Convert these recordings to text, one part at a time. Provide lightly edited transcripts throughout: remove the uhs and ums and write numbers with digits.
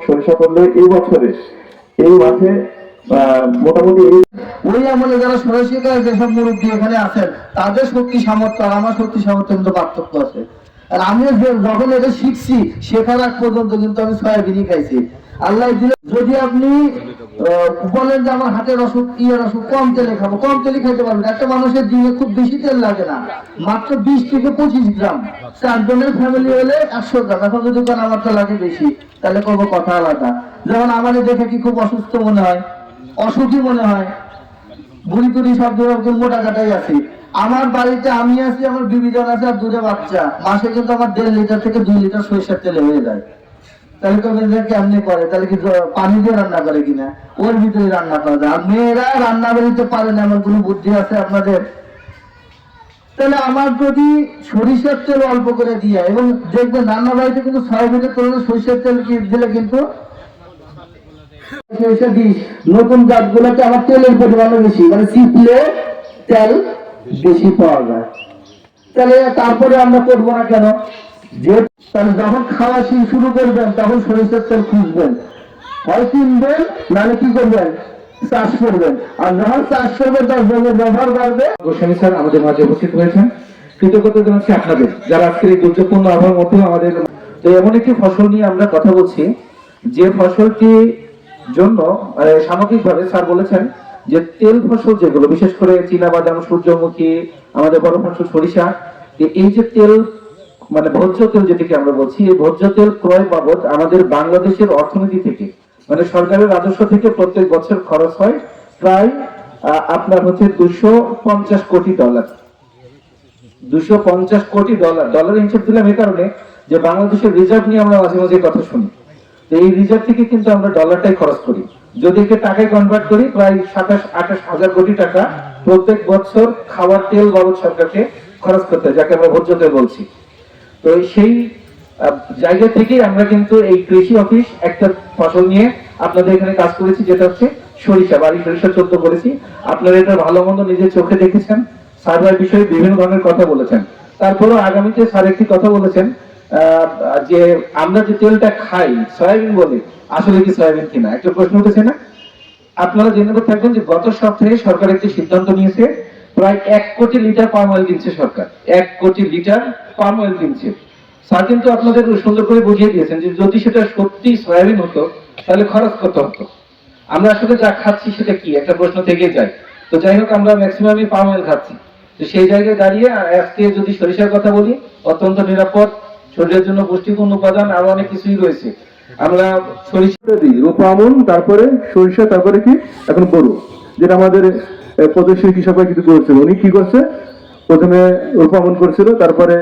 সরিষা করলে এই বছরে এই মাঠে মোটামুটি ওই আমলে যারা সরাসরি যেসব মুরব্বী এখানে আছেন তাদের শক্তি সামর্থ্য আর আমার শক্তি সামর্থ্য কিন্তু পার্থক্য আছে। আর আমিও যখন এটা শিখছি শেখার আগ পর্যন্ত কিন্তু আমি সয়াবিনই খাইছি। আল্লাহ দিলে যদি আপনি বলেন যে আমার হাতের অসুখ ইয়ের অসুখ কম তেলে খাবো, কম তেলে খাইতে পারবেন। একটা মানুষের দিনে খুব বেশি তেল লাগে না, মাত্র 20 থেকে 25 গ্রাম। 4 জনের ফ্যামিলি হলে 100 গ্রাম। এখন যদি কোন আমার তো লাগে বেশি, তাহলে করবো কথা আলাদা। যেমন আমাদের দেখে কি খুব অসুস্থ মনে হয়, অসুখী মনে হয়, বুড়ি টুড়ি সব মোটা কাটাই আছি। আমার বাড়িতে আমি আছি, আমার বিবি জন আছে আর 2টা বাচ্চা। মাসে কিন্তু আমার 1.5 লিটার থেকে 2 লিটার সরিষার তেল হয়ে যায়। তাহলে তো কেমনি করে, তাহলে কি পানি দিয়ে রান্না করে কিনা, ওর ভিতরে রান্না করা যায়। আর মেয়েরা রান্না বাড়িতে পারে না, আমার কোনো বুদ্ধি আছে আপনাদের? তাহলে আমার যদি সরিষার তেল অল্প করে দিয়ে, এবং দেখবেন রান্না বাড়িতে কিন্তু সয়াবিনের তুলনায় সরিষার তেল দিলে কিন্তু নতুন জাতগুলোতে আমার তেলের পরিমাণ বেশি, মানে চিপলে তেল বেশি পাওয়া যায়। তাহলে তারপরে আমরা করবো না কেন? যে যখন খাওয়া শুরু করবেন তখন সরিষার তেল খুঁজবেন, হয় কিনবেন নাহলে কি করবেন, চাষ করবেন। আর যখন চাষ করবেন তার জমির ব্যবহার বাড়বে। গোস্বামী স্যার আমাদের মাঝে উপস্থিত হয়েছেন, কৃতজ্ঞতা জানাচ্ছি আপনাদের যারা আজকের এই দুর্যোগপূর্ণ আবহাওয়ার মধ্যে আমাদের। তো এমন একটি ফসল নিয়ে আমরা কথা বলছি যে ফসলটি জন্য সামগ্রিকভাবে স্যার বলেছেন যে তেল ফসল যেগুলো বিশেষ করে চীনাবাদাম, সূর্যমুখী, আমাদের বড় ফসল সরিষা, এই যে তেল মানে ভোজ্য তেল যেটিকে আমরা বলছি, এই ভোজ্য তেল ক্রয় বাবদ আমাদের বাংলাদেশের অর্থনীতি থেকে মানে সরকারের রাজস্ব থেকে প্রত্যেক বছর খরচ হয় প্রায় আপনার হচ্ছে $250 কোটি। $250 কোটি। ডলারের হিসাব দিলাম এই কারণে যে বাংলাদেশের রিজার্ভ নিয়ে আমরা মাঝে মাঝে কথা শুনি। এই রিজার্ভ থেকে কিন্তু আমরা ডলারটাই খরচ করি। যদি একে টাকায় কনভার্ট করি প্রায় 27-28 হাজার কোটি টাকা প্রত্যেক বছর খাবার তেল বাবদ সরকারকে খরচ করতে হয়, যাকে আমরা ভোজ্য তেল বলছি। তো সেই জায়গা থেকে আমরা কিন্তু এই কৃষি অফিস একটা ফসল নিয়ে আপনাদের এখানে কাজ করেছি, যেটা হচ্ছে সরিষা। বাড়ি সরিষা 14 করেছি। আপনারা এটা ভালো মন্দ নিজের চোখে দেখেছেন। স্যার বিষয়ে বিভিন্ন ধরনের কথা বলেছেন। তারপরেও আগামীতে স্যার একটি কথা বলেছেন যে আমরা যে তেলটা খাই সয়াবিন বলে, আসলে কি সয়াবিন কিনা একটা প্রশ্ন উঠেছে না? আপনারা জেনে থাকবেন যে গত সপ্তাহে সরকার একটি সিদ্ধান্ত নিয়েছে, প্রায় 1 কোটি লিটার পাম অয়েল কিনছে সরকার। 1 কোটি লিটার পাম অয়েল কিনছে। স্যার কিন্তু আপনাদের সুন্দর করে বুঝিয়ে দিয়েছেন যে যদি সেটা সত্যি সয়াবিন হতো তাহলে খরচ কত হতো। আমরা আসলে যা খাচ্ছি সেটা কি একটা প্রশ্ন থেকে যায়। তো যাই হোক, আমরা ম্যাক্সিমামই পাম অয়েল খাচ্ছি। তো সেই জায়গায় দাঁড়িয়ে আজকে যদি সরিষার কথা বলি, অত্যন্ত নিরাপদ, শরীরের জন্য পুষ্টিপূর্ণ উপাদান আরো অনেক কিছুই রয়েছে। আমরা সরিষা দিই রূপামন, তারপরে সরিষা, তারপরে কি এখন বড়, যেটা আমাদের প্রদেশের কৃষকরা কিন্তু করছে। উনি কি করছে, প্রথমে রূপামন করছিল, তারপরে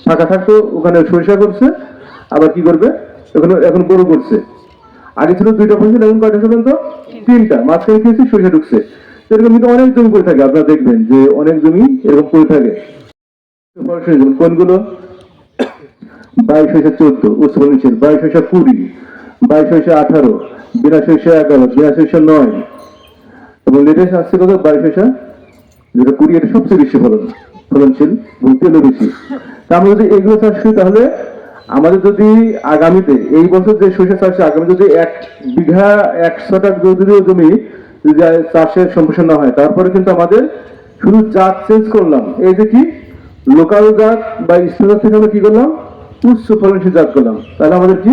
ফাঁকা থাকতো ওখানে সরিষা করছে, আবার কি করবে এখন বড় করছে। আগে ছিল 2টা ফসল, এখন কয়টা পর্যন্ত 3টা, মাঝখানে কি হচ্ছে সরিষা ঢুকছে। এরকম কিন্তু অনেক জমি করে থাকে, আপনারা দেখবেন যে অনেক জমি এরকম করে থাকে। কোনগুলো? 22-14 উচ্চফলনশীল, 22-20, 22-18, 82-11, 82-9 এবং লেটেস্ট আসছে কত 22, যেটা 20, এটা সবচেয়ে বেশি ফলনশীল এবং তেলও বেশি। তা আমরা যদি এগুলো চাষ করি তাহলে আমাদের যদি আগামীতে এই বছর যে সরিষা চাষে আগামী যদি 1 বিঘা 100 টাকা যদি জমি যদি চাষের সম্প্রসারণ না হয়, তারপরে কিন্তু আমাদের শুধু জাত চেঞ্জ করলাম, এই যে কি লোকাল জাত বা স্থানীয় থেকে আমরা কি করলাম, উচ্চ ফলনশীল জাত করলাম, তাহলে আমাদের কি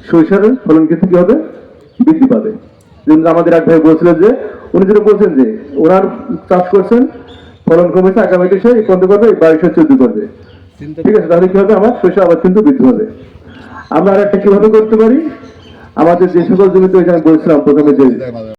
সরিষার ফলন কিন্তু কি হবে, বৃদ্ধি পাবে। যেমন আমাদের এক ভাই বলছিলেন যে উনি যেটা বলছেন যে ওনার চাষ করছেন, ফলন কমেছে, আগামীতে সে কত করবে, 22-14 করবে। ঠিক আছে, তাহলে কি হবে, আমার সরিষা আবার কিন্তু বৃদ্ধি হবে। আমরা আর একটা কিভাবে করতে পারি, আমাদের যে সকল জমিতে বলছিলাম প্রথমে যে